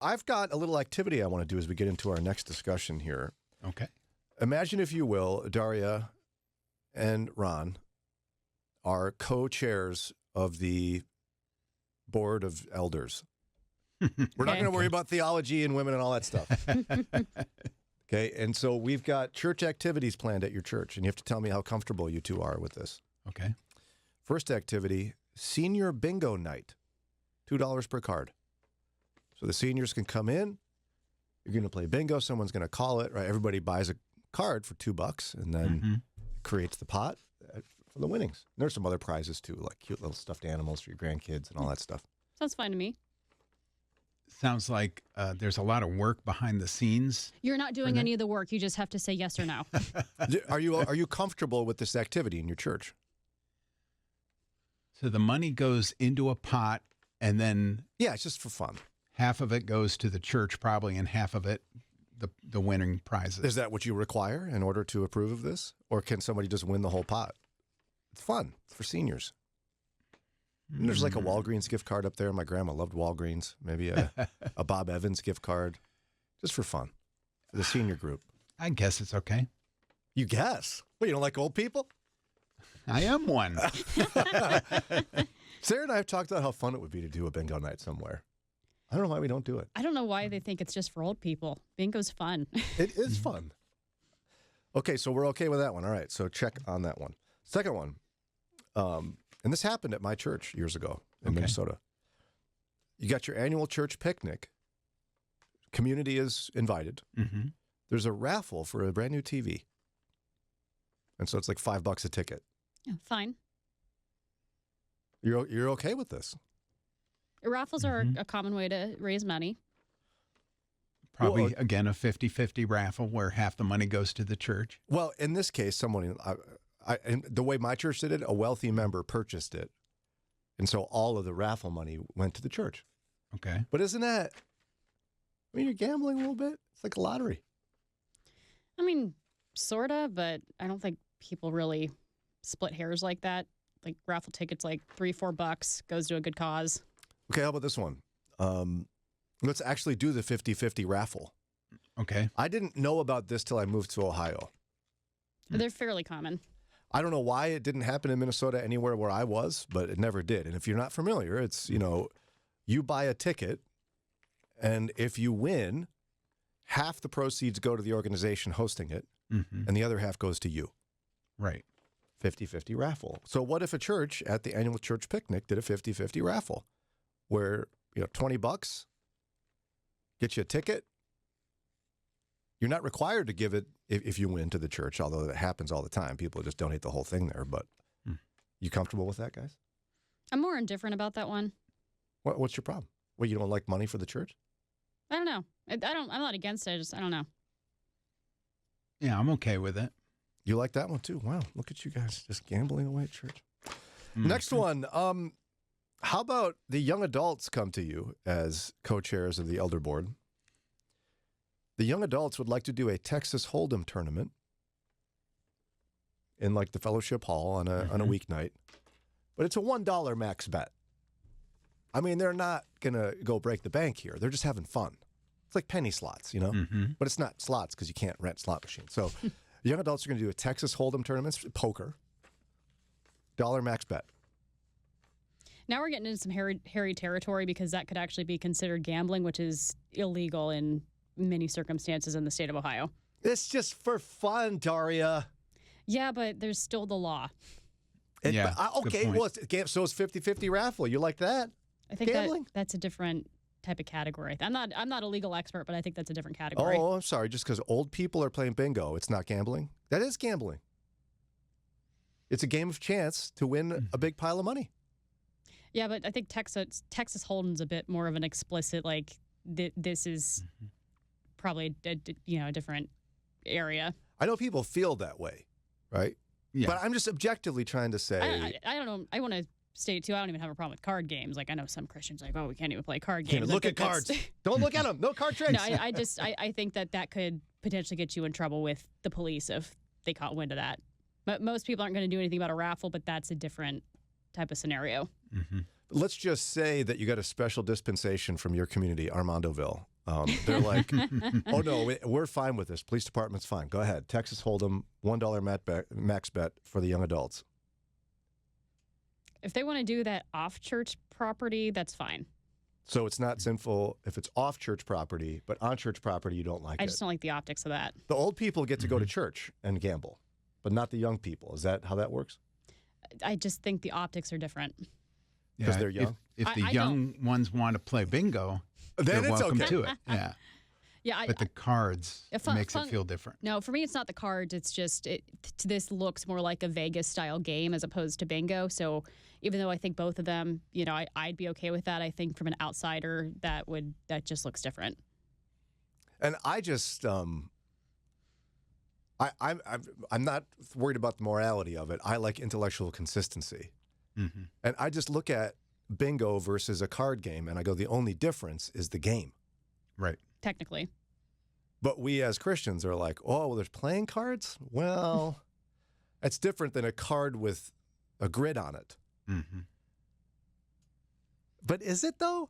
I've got a little activity I want to do as we get into our next discussion here. Okay. Imagine, if you will, Daria and Ron are co-chairs of the board of elders. We're not going to worry about theology and women and all that stuff. Okay, and so we've got church activities planned at your church, and you have to tell me how comfortable you two are with this. Okay. First activity, senior bingo night, $2 per card. So the seniors can come in. You're going to play bingo. Someone's going to call it, right? Everybody buys a card for $2, and then creates the pot for the winnings. And there's some other prizes too, like cute little stuffed animals for your grandkids and all that stuff. Sounds fine to me. Sounds like there's a lot of work behind the scenes. You're not doing any of the work. You just have to say yes or no. Are you comfortable with this activity in your church? So the money goes into a pot, and then Yeah, it's just for fun. half of it goes to the church probably, and half of it, the winning prizes. Is that what you require in order to approve of this? Or can somebody just win the whole pot? It's fun. It's for seniors. And there's like a Walgreens gift card up there. My grandma loved Walgreens. Maybe a Bob Evans gift card. Just for fun. For the senior group. I guess it's okay. You guess. Well, you don't like old people? I am one. Sarah and I have talked about how fun it would be to do a bingo night somewhere. I don't know why we don't do it. I don't know why they think it's just for old people. Bingo's fun. It is fun. Okay, so we're okay with that one. All right, so check on that one. Second one, and this happened at my church years ago in Minnesota. You got your annual church picnic. Community is invited. Mm-hmm. There's a raffle for a brand new TV. And so it's like $5 a ticket. Yeah, fine. You're okay with this? Raffles are a common way to raise money. Probably, Well, again, a 50-50 raffle where half the money goes to the church. Well, in this case, someone, and the way my church did it, a wealthy member purchased it. And so all of the raffle money went to the church. Okay. But isn't that, I mean, you're gambling a little bit. It's like a lottery. I mean, sort of, but I don't think people really split hairs like that. Like raffle tickets, like $3-4 goes to a good cause. Okay, how about this one? Let's actually do the 50-50 raffle. Okay. I didn't know about this till I moved to Ohio. They're fairly common. I don't know why it didn't happen in Minnesota anywhere where I was, but it never did. And if you're not familiar, it's, you buy a ticket, and if you win, half the proceeds go to the organization hosting it, and the other half goes to you. Right. 50-50 raffle. So what if a church at the annual church picnic did a 50-50 raffle where, $20 get you a ticket? You're not required to give it if you win to the church, although that happens all the time. People just donate the whole thing there. But you comfortable with that, guys? I'm more indifferent about that one. What's your problem? Well, you don't like money for the church? I don't know. I'm not against it. I don't know. Yeah, I'm okay with it. You like that one too? Wow, look at you guys just gambling away at church. Next one. How about the young adults come to you as co-chairs of the elder board? The young adults would like to do a Texas Hold'em tournament in like the fellowship hall on a weeknight, but it's a $1 max bet. I mean, they're not gonna go break the bank here. They're just having fun. It's like penny slots, but it's not slots because you can't rent slot machines. So young adults are going to do a Texas Hold'em tournament, poker, $1 max bet. Now we're getting into some hairy territory because that could actually be considered gambling, which is illegal in many circumstances in the state of Ohio. It's just for fun, Daria. Yeah, but there's still the law. Yeah, Okay, good point. well, so it's 50-50 raffle. You like that? I think Gambling? that's a different type of category. I'm not a legal expert, but I think that's a different category. Oh, I'm sorry. Just because old people are playing bingo, it's not gambling? That is gambling. It's a game of chance to win a big pile of money. Yeah, but I think Texas Hold'em's a bit more of an explicit, like, this is probably a different area. I know people feel that way, right? Yeah. But I'm just objectively trying to say... I don't know. I want to state, too, I don't even have a problem with card games. Like, I know some Christians are like, oh, we can't even play card games. Look at cards. Don't look at them. No card tricks. No, I think that could potentially get you in trouble with the police if they caught wind of that. But most people aren't going to do anything about a raffle, but that's a different type of scenario. Let's just say that you got a special dispensation from your community, Armandoville, They're like, oh, no, we're fine with this. Police department's fine. Go ahead. Texas Hold'em, $1 max bet for the young adults. If they want to do that off church property, that's fine. So it's not sinful if it's off church property, but on church property, you don't like I it. just don't like the optics of that. The old people get to go to church and gamble, but not the young people. Is that how that works? I just think the optics are different. Because they're young? If the I young ones want to play bingo, Then they're it's welcome okay. to it. Yeah. Yeah, But the cards makes it feel different. No, for me, it's not the cards. It's just this looks more like a Vegas style game as opposed to bingo. So even though I think both of them, I'd be okay with that. I think from an outsider, that just looks different. And I just, I'm not worried about the morality of it. I like intellectual consistency. Mm-hmm. And I just look at bingo versus a card game, and I go, the only difference is the game. Right. Technically. But we as Christians are like, oh, well, there's playing cards? Well, that's different than a card with a grid on it. Mm-hmm. But is it, though?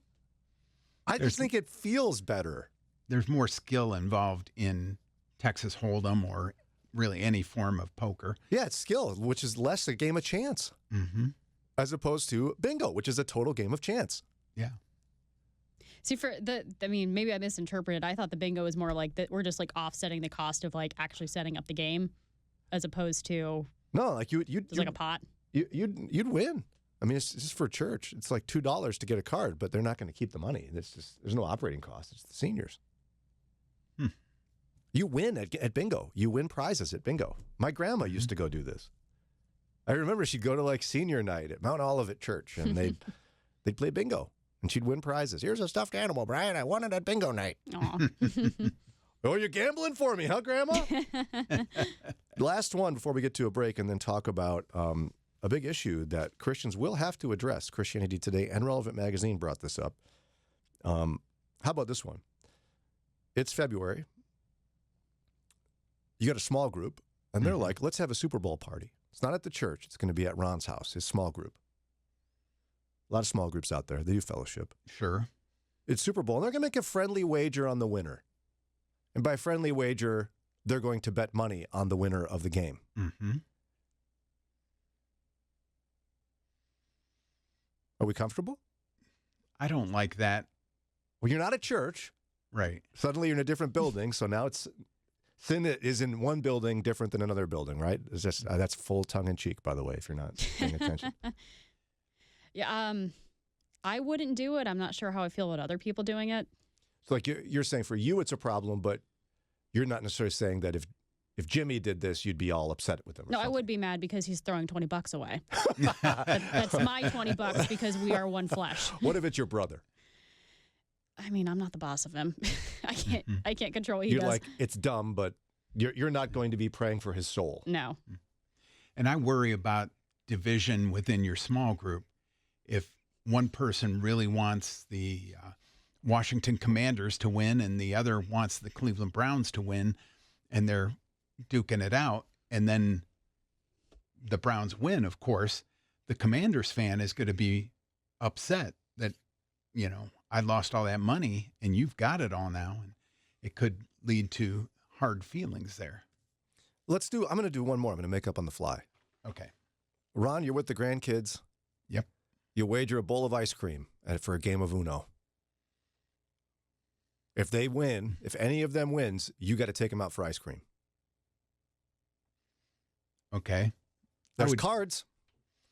I just think it feels better. There's more skill involved in Texas Hold'em or really any form of poker. Yeah, it's skill, which is less a game of chance, Mm-hmm. as opposed to bingo, which is a total game of chance. Yeah. See, maybe I misinterpreted. I thought the bingo was more like that. We're just like offsetting the cost of like actually setting up the game, as opposed to No, like you'd like a pot. you'd win. I mean, it's just for church. It's like $2 to get a card, but they're not going to keep the money. There's no operating cost. It's the seniors. You win at bingo. You win prizes at bingo. My grandma used to go do this. I remember she'd go to like senior night at Mount Olivet Church, and they'd play bingo, and she'd win prizes. Here's a stuffed animal, Brian. I won it at bingo night. Aw. Oh, you're gambling for me, huh, Grandma? Last one before we get to a break, and then talk about a big issue that Christians will have to address. Christianity Today and Relevant Magazine brought this up. How about this one? It's February. You got a small group, and they're like, let's have a Super Bowl party. It's not at the church. It's going to be at Ron's house, his small group. A lot of small groups out there. They do fellowship. Sure. It's Super Bowl, and they're going to make a friendly wager on the winner. And by friendly wager, they're going to bet money on the winner of the game. Mm-hmm. Are we comfortable? I don't like that. Well, you're not at church. Right. Suddenly you're in a different building, so now it's sin that is in one building different than another building, right? It's just that's full tongue-in-cheek, by the way, if you're not paying attention. Yeah, I wouldn't do it. I'm not sure how I feel about other people doing it. So like you're saying for you it's a problem, but you're not necessarily saying that if Jimmy did this, you'd be all upset with him. No, I would be mad because he's throwing $20 away. That's my $20 because we are one flesh. What if it's your brother? I mean, I'm not the boss of him. I can't control what he You're does. like, it's dumb, but you're not going to be praying for his soul. No. And I worry about division within your small group. If one person really wants the Washington Commanders to win and the other wants the Cleveland Browns to win, and they're duking it out, and then the Browns win, of course, the Commanders fan is going to be upset that, I lost all that money and you've got it all now. And it could lead to hard feelings there. I'm going to do one more. I'm going to make up on the fly. Okay. Ron, you're with the grandkids. Yep. You wager a bowl of ice cream for a game of Uno. If they win, if any of them wins, you got to take them out for ice cream. Okay. There's cards.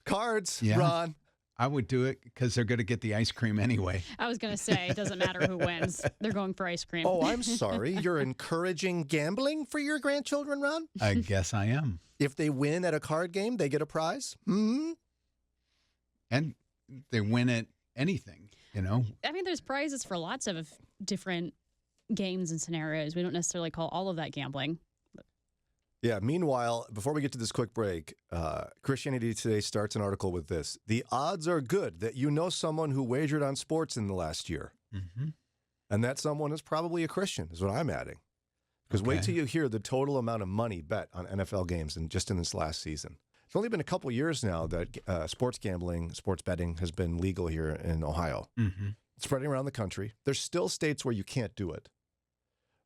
Cards, Yeah. Ron. I would do it because they're going to get the ice cream anyway. I was going to say, it doesn't matter who wins. They're going for ice cream. Oh, I'm sorry. You're encouraging gambling for your grandchildren, Ron? I guess I am. If they win at a card game, they get a prize? Hmm? And they win at anything, I mean, there's prizes for lots of different games and scenarios. We don't necessarily call all of that gambling. Yeah. Meanwhile, before we get to this quick break, Christianity Today starts an article with this. The odds are good that you know someone who wagered on sports in the last year. Mm-hmm. And that someone is probably a Christian, is what I'm adding. Because wait Okay. till you hear the total amount of money bet on NFL games just in this last season. It's only been a couple years now that sports gambling, sports betting has been legal here in Ohio. Mm-hmm. spreading around the country. There's still states where you can't do it.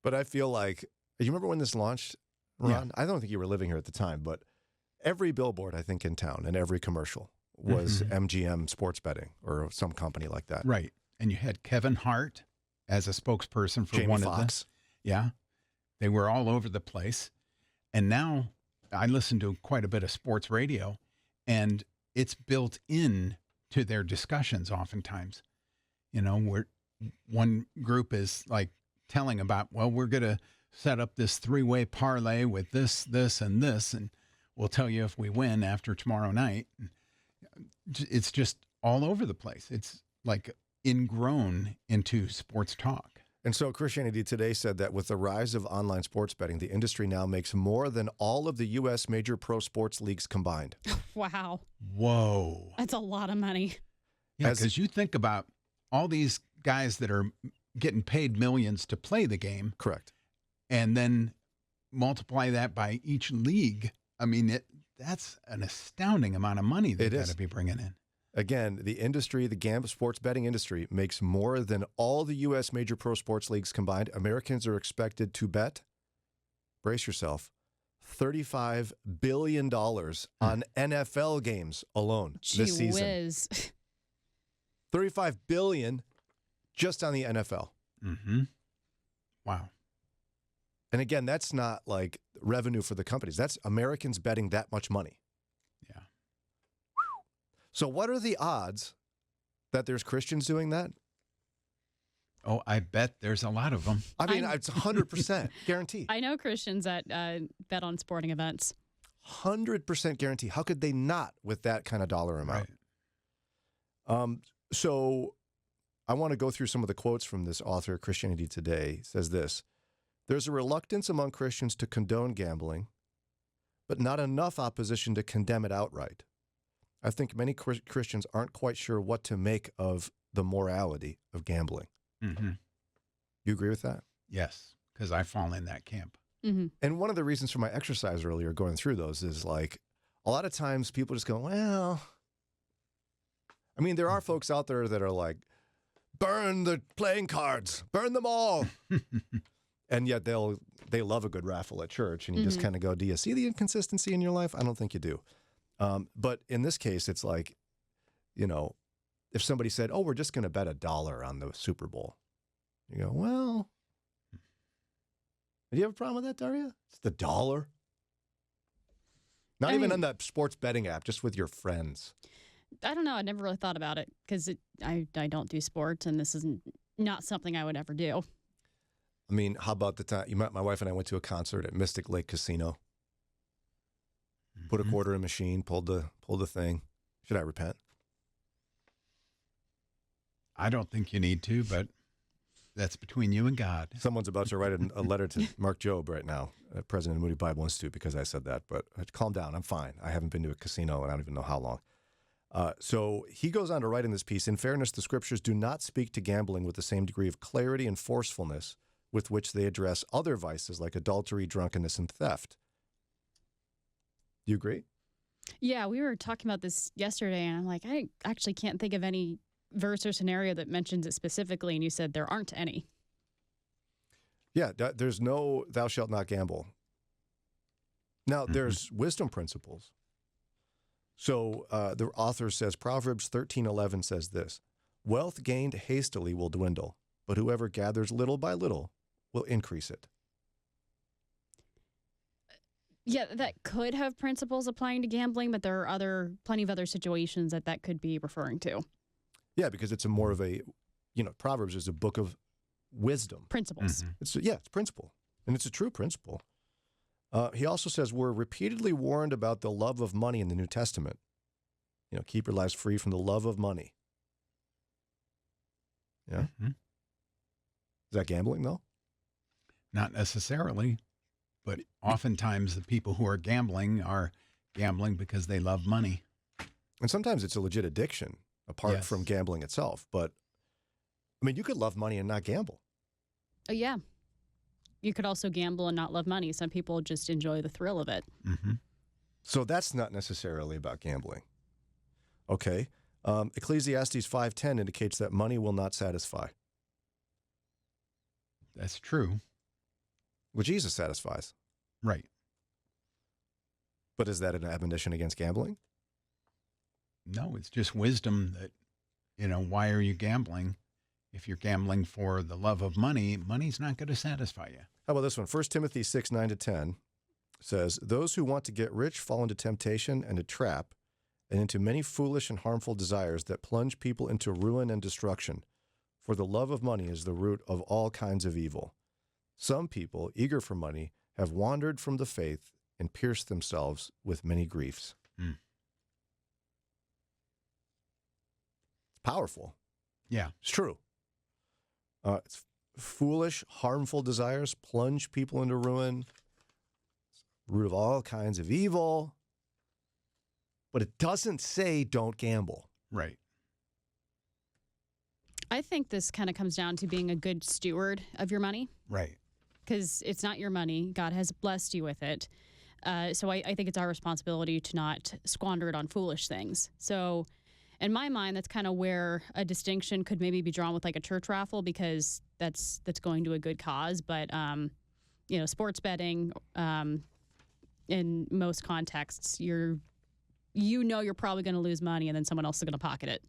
But I feel like, you remember when this launched, Ron? Yeah. I don't think you were living here at the time, but every billboard, I think, in town and every commercial was MGM Sports Betting or some company like that. Right. And you had Kevin Hart as a spokesperson for Jamie one Foxx. of the. Yeah. They were all over the place. And now I listen to quite a bit of sports radio, and it's built in to their discussions oftentimes. You know, where one group is like telling about, well, we're going to set up this 3-way parlay with this, and this, and we'll tell you if we win after tomorrow night. It's just all over the place. It's like ingrown into sports talk. And so Christianity Today said that with the rise of online sports betting, the industry now makes more than all of the U.S. major pro sports leagues combined. Wow. Whoa. That's a lot of money. Yeah, As- because you think about all these guys that are getting paid millions to play the game Correct. and then multiply that by each league. I mean, that's an astounding amount of money they've It got is. to be bringing in. Again, the industry, the sports betting industry, makes more than all the U.S. major pro sports leagues combined. Americans are expected to bet, brace yourself, $35 billion on NFL games alone Gee this season. whiz. $35 billion just on the NFL. Mm-hmm. Wow. And again, that's not like revenue for the companies. That's Americans betting that much money. Yeah. So what are the odds that there's Christians doing that? Oh, I bet there's a lot of them. I mean, I'm- it's 100% guaranteed. I know Christians that bet on sporting events. 100% guarantee. How could they not with that kind of dollar amount? So I want to go through some of the quotes from this author, Christianity Today. It says this: there's a reluctance among Christians to condone gambling, but not enough opposition to condemn it outright. I think many Christians aren't quite sure what to make of the morality of gambling. Mm-hmm. You agree with that? Yes, because I fall in that camp. Hmm. And one of the reasons for my exercise earlier going through those is like a lot of times people just go, well, I mean, there are folks out there that are like, burn the playing cards, burn them all. And yet they love a good raffle at church. And you just kind of go, do you see the inconsistency in your life? I don't think you do. But in this case, it's like, you know, if somebody said, oh, we're just going to bet $1 on the Super Bowl. You go, well, do you have a problem with that, Daria? It's the $1. Not I even mean- on the sports betting app, just with your friends. I don't know. I never really thought about it because I don't do sports, and this is not something I would ever do. I mean, how about the time my wife and I went to a concert at Mystic Lake Casino, put a quarter in a machine, pulled the thing. Should I repent? I don't think you need to, but that's between you and God. Someone's about to write a letter to Mark Jobe right now, president of Moody Bible Institute, because I said that. But calm down. I'm fine. I haven't been to a casino, and I don't even know how long. So he goes on to write in this piece, in fairness, the scriptures do not speak to gambling with the same degree of clarity and forcefulness with which they address other vices like adultery, drunkenness, and theft. Do you agree? Yeah, we were talking about this yesterday, and I'm like, I actually can't think of any verse or scenario that mentions it specifically, and you said there aren't any. Yeah, there's no thou shalt not gamble. Now, there's wisdom principles. So the author says, Proverbs 13:11 says this: wealth gained hastily will dwindle, but whoever gathers little by little will increase it. Yeah, that could have principles applying to gambling, but there are plenty of other situations that could be referring to. Yeah, because it's a more of a, Proverbs is a book of wisdom. Principles. It's principle, and it's a true principle. He also says we're repeatedly warned about the love of money in the New Testament. Keep your lives free from the love of money. Yeah. Mhm. Is that gambling, though? Not necessarily, but oftentimes the people who are gambling because they love money. And sometimes it's a legit addiction apart Yes. from gambling itself. But, I mean, you could love money and not gamble. Oh, yeah. You could also gamble and not love money. Some people just enjoy the thrill of it. Mm-hmm. So that's not necessarily about gambling. Okay. Ecclesiastes 5:10 indicates that money will not satisfy. That's true. Well, Jesus satisfies. Right. But is that an admonition against gambling? No, it's just wisdom that, why are you gambling? If you're gambling for the love of money, money's not going to satisfy you. How about this one? 1 Timothy 6:9-10 says, those who want to get rich fall into temptation and a trap and into many foolish and harmful desires that plunge people into ruin and destruction. For the love of money is the root of all kinds of evil. Some people, eager for money, have wandered from the faith and pierced themselves with many griefs. Mm. It's powerful. Yeah. It's true. It's foolish, harmful desires plunge people into ruin. It's the root of all kinds of evil. But it doesn't say don't gamble. Right. I think this kind of comes down to being a good steward of your money, Right. because it's not your money. God has blessed you with it. So I think it's our responsibility to not squander it on foolish things. So in my mind, that's kind of where a distinction could maybe be drawn with like a church raffle, because that's going to a good cause. But, sports betting, in most contexts, you're probably going to lose money and then someone else is going to pocket it.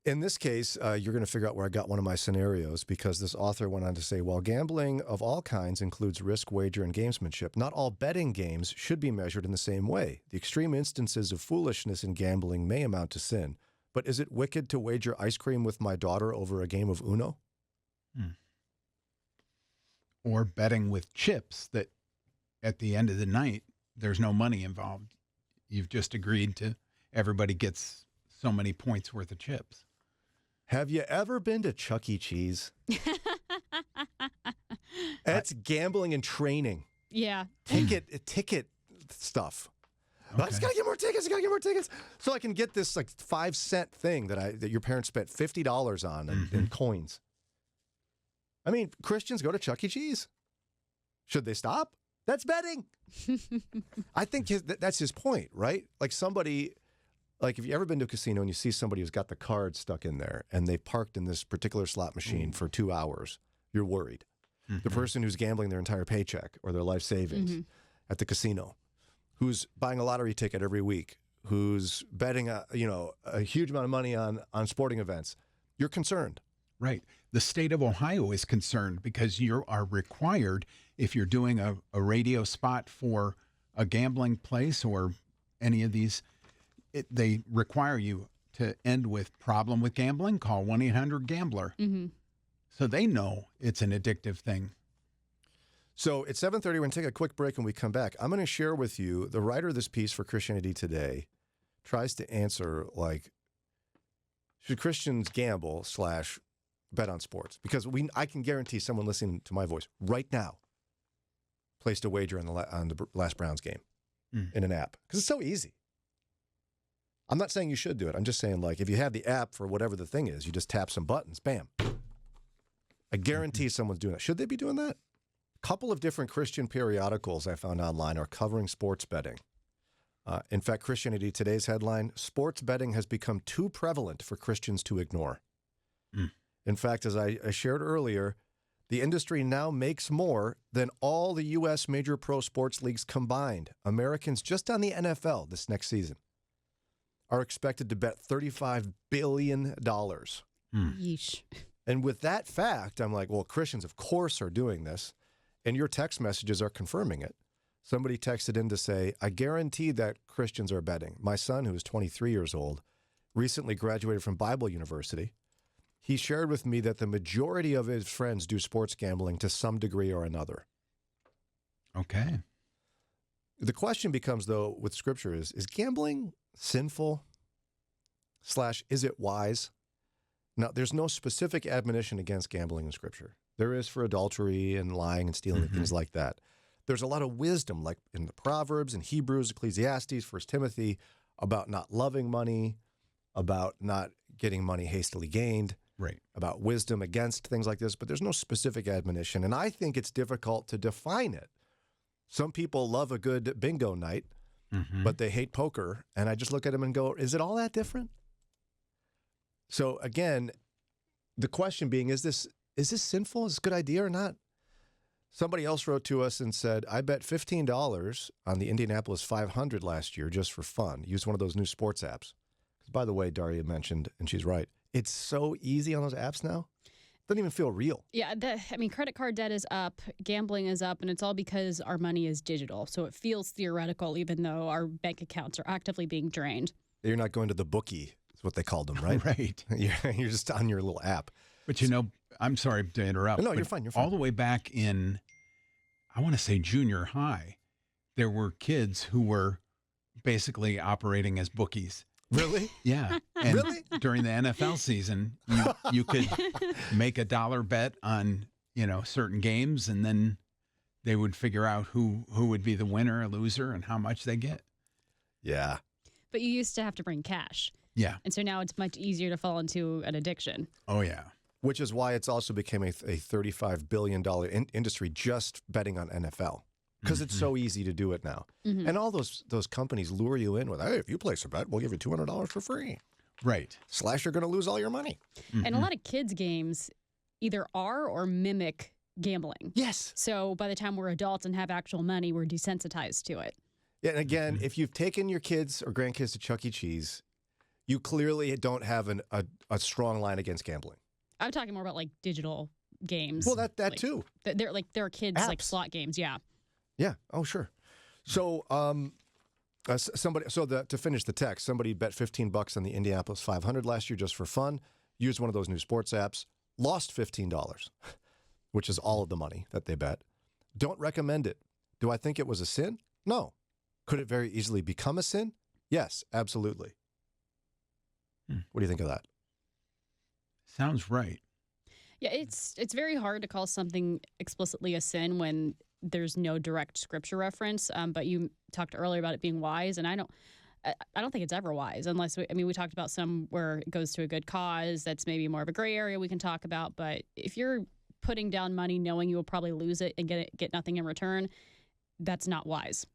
In this case, you're going to figure out where I got one of my scenarios, because this author went on to say, while gambling of all kinds includes risk, wager, and gamesmanship, not all betting games should be measured in the same way. The extreme instances of foolishness in gambling may amount to sin. But is it wicked to wager ice cream with my daughter over a game of Uno? Or betting with chips that at the end of the night, there's no money involved. You've just agreed to everybody gets so many points worth of chips. Have you ever been to Chuck E. Cheese? That's gambling and training. Yeah. Ticket stuff. Okay. I just gotta get more tickets. So I can get this like 5-cent thing that your parents spent $50 on in coins. I mean, Christians go to Chuck E. Cheese. Should they stop? That's betting. I think that's his point, right? Like somebody, like if you've ever been to a casino and you see somebody who's got the card stuck in there and they parked in this particular slot machine for 2 hours, you're worried. The person who's gambling their entire paycheck or their life savings at the casino, who's buying a lottery ticket every week, who's betting a huge amount of money on sporting events, you're concerned. Right. The state of Ohio is concerned because you are required, if you're doing a radio spot for a gambling place or any of these, they require you to end with problem with gambling, call 1-800-GAMBLER. So they know it's an addictive thing. So it's 7:30. We're going to take a quick break. When we come back, I'm going to share with you, the writer of this piece for Christianity Today tries to answer, like, should Christians gamble / bet on sports? Because I can guarantee someone listening to my voice right now placed a wager on the last Browns game in an app, because it's so easy. I'm not saying you should do it. I'm just saying, like, if you have the app for whatever the thing is, you just tap some buttons, bam. I guarantee someone's doing that. Should they be doing that? A couple of different Christian periodicals I found online are covering sports betting. In fact, Christianity Today's headline, sports betting has become too prevalent for Christians to ignore. In fact, as I shared earlier, the industry now makes more than all the U.S. major pro sports leagues combined. Americans just on the NFL this next season are expected to bet $35 billion. Yeesh. And with that fact, I'm like, well, Christians, of course, are doing this. And your text messages are confirming it. Somebody texted in to say, I guarantee that Christians are betting. My son, who is 23 years old, recently graduated from Bible University. He shared with me that the majority of his friends do sports gambling to some degree or another. Okay. The question becomes, though, with Scripture is gambling sinful / is it wise? Now, there's no specific admonition against gambling in Scripture. There is for adultery and lying and stealing and things like that. There's a lot of wisdom, like in the Proverbs and Hebrews, Ecclesiastes, 1 Timothy, about not loving money, about not getting money hastily gained, Right. about wisdom against things like this, but there's no specific admonition. And I think it's difficult to define it. Some people love a good bingo night. Mhm. but they hate poker. And I just look at them and go, is it all that different? So again, the question being, is this sinful? Is this a good idea or not? Somebody else wrote to us and said, I bet $15 on the Indianapolis 500 last year just for fun. Used one of those new sports apps. By the way, Daria mentioned, and she's right, it's so easy on those apps now. Doesn't even feel real. Yeah, credit card debt is up, gambling is up, and it's all because our money is digital. So it feels theoretical, even though our bank accounts are actively being drained. You're not going to the bookie, is what they called them, right? Right. You're just on your little app. But I'm sorry to interrupt. No, but you're fine. You're fine. All the way back in, I want to say junior high, there were kids who were basically operating as bookies. Really? Yeah. And Really? during the NFL season, you could make $1 bet on, certain games, and then they would figure out who would be the winner or loser and how much they get. Yeah. But you used to have to bring cash. Yeah. And so now it's much easier to fall into an addiction. Oh, yeah. Which is why it's also became a $35 billion industry just betting on NFL. Because it's so easy to do it now. Mhm. And all those companies lure you in with, hey, if you place a bet, we'll give you $200 for free. Right. / you're going to lose all your money. And a lot of kids' games either are or mimic gambling. Yes. So by the time we're adults and have actual money, we're desensitized to it. Yeah, and again, if you've taken your kids or grandkids to Chuck E. Cheese, you clearly don't have a strong line against gambling. I'm talking more about like digital games. Well, that Like, too. There are kids like Apps. slot games. Yeah. Yeah. Oh, sure. So, to finish the text, somebody bet $15 on the Indianapolis 500 last year just for fun. Used one of those new sports apps. Lost $15, which is all of the money that they bet. Don't recommend it. Do I think it was a sin? No. Could it very easily become a sin? Yes, absolutely. What do you think of that? Sounds right. Yeah, it's very hard to call something explicitly a sin when there's no direct scripture reference. But you talked earlier about it being wise, and I don't think it's ever wise unless we talked about some where it goes to a good cause. That's maybe more of a gray area we can talk about. But if you're putting down money knowing you will probably lose it and get nothing in return, that's not wise.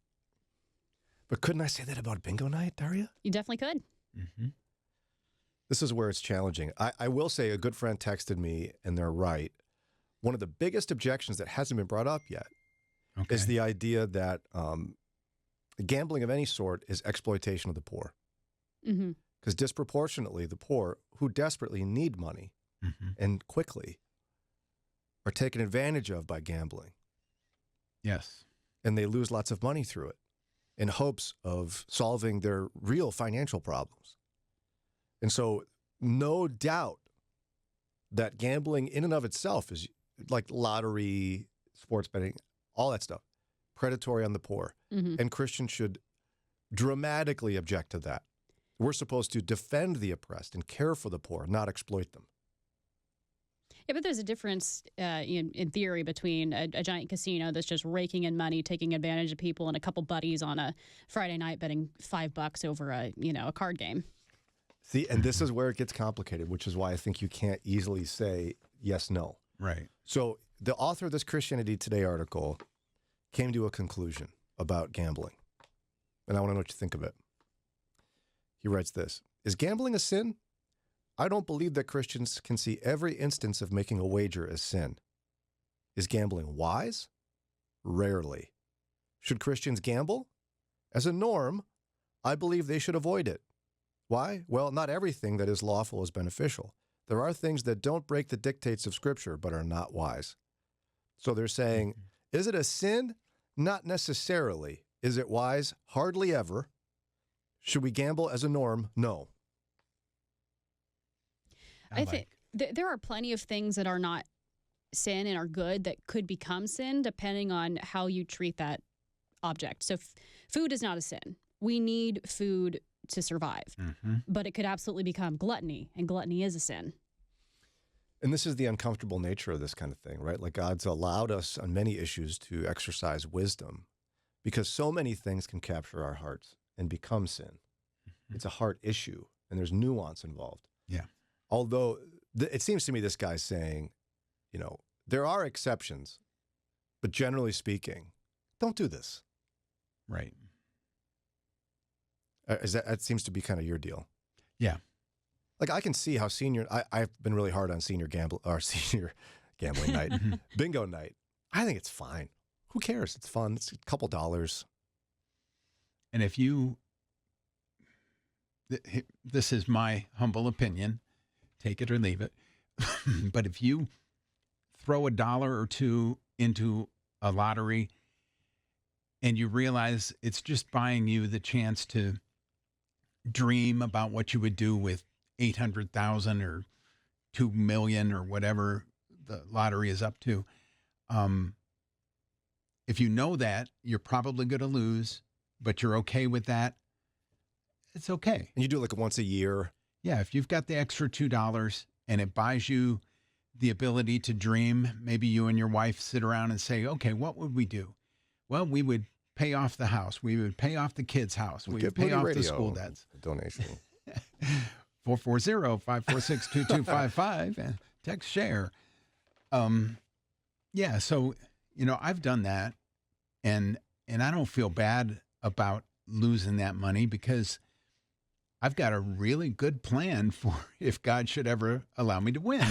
But couldn't I say that about bingo night, Daria? You definitely could. Mm-hmm. This is where it's challenging. I will say a good friend texted me, and they're right. One of the biggest objections that hasn't been brought up yet Okay. is the idea that gambling of any sort is exploitation of the poor. Mm-hmm. Because disproportionately, the poor who desperately need money Mhm. and quickly are taken advantage of by gambling. Yes. And they lose lots of money through it in hopes of solving their real financial problems. And so, no doubt that gambling in and of itself is like lottery, sports betting, all that stuff, predatory on the poor. Mm-hmm. And Christians should dramatically object to that. We're supposed to defend the oppressed and care for the poor, not exploit them. Yeah, but there's a difference in theory between a giant casino that's just raking in money, taking advantage of people, and a couple buddies on a Friday night betting $5 over a card game. See, and this is where it gets complicated, which is why I think you can't easily say yes, no. Right. So the author of this Christianity Today article came to a conclusion about gambling. And I want to know what you think of it. He writes this: is gambling a sin? I don't believe that Christians can see every instance of making a wager as sin. Is gambling wise? Rarely. Should Christians gamble? As a norm, I believe they should avoid it. Why? Well, not everything that is lawful is beneficial. There are things that don't break the dictates of Scripture but are not wise. So they're saying, is it a sin? Not necessarily. Is it wise? Hardly ever. Should we gamble as a norm? No. I think there are plenty of things that are not sin and are good that could become sin depending on how you treat that object. So food is not a sin. We need food to survive, but it could absolutely become gluttony, and gluttony is a sin. And this is the uncomfortable nature of this kind of thing, right? Like God's allowed us on many issues to exercise wisdom because so many things can capture our hearts and become sin. It's a heart issue, and there's nuance involved. Yeah. Although it seems to me this guy's saying, there are exceptions, but generally speaking, don't do this. Right. That seems to be kind of your deal. Yeah. Like I can see how I've been really hard on senior gambling night, bingo night. I think it's fine. Who cares? It's fun. It's a couple dollars. And if you, this is my humble opinion, take it or leave it. But if you throw $1 or $2 into a lottery and you realize it's just buying you the chance to dream about what you would do with 800,000 or 2 million or whatever the lottery is up to. If you know that, you're probably going to lose, but you're okay with that, it's okay. And you do it like once a year. Yeah, if you've got the extra $2 and it buys you the ability to dream, maybe you and your wife sit around and say, okay, what would we do? Well, we would pay off the house. We would pay off the kids' house. We would pay off the school debts. Donation. 440-546-2255 and text share. Yeah, so, I've done that and I don't feel bad about losing that money because I've got a really good plan for if God should ever allow me to win.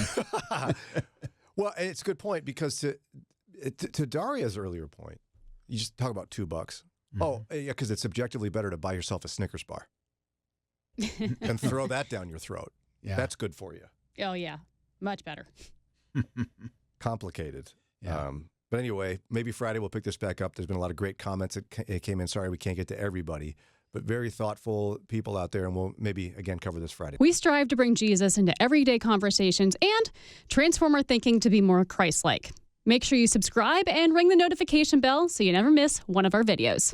Well, it's a good point because to Daria's earlier point, you just talk about $2. Mm-hmm. Oh, yeah, because it's objectively better to buy yourself a Snickers bar and throw that down your throat. Yeah. That's good for you. Oh, yeah. Much better. Complicated. Yeah. But anyway, maybe Friday we'll pick this back up. There's been a lot of great comments that came in. Sorry we can't get to everybody, but very thoughtful people out there, and we'll maybe, again, cover this Friday. We strive to bring Jesus into everyday conversations and transform our thinking to be more Christ-like. Make sure you subscribe and ring the notification bell so you never miss one of our videos.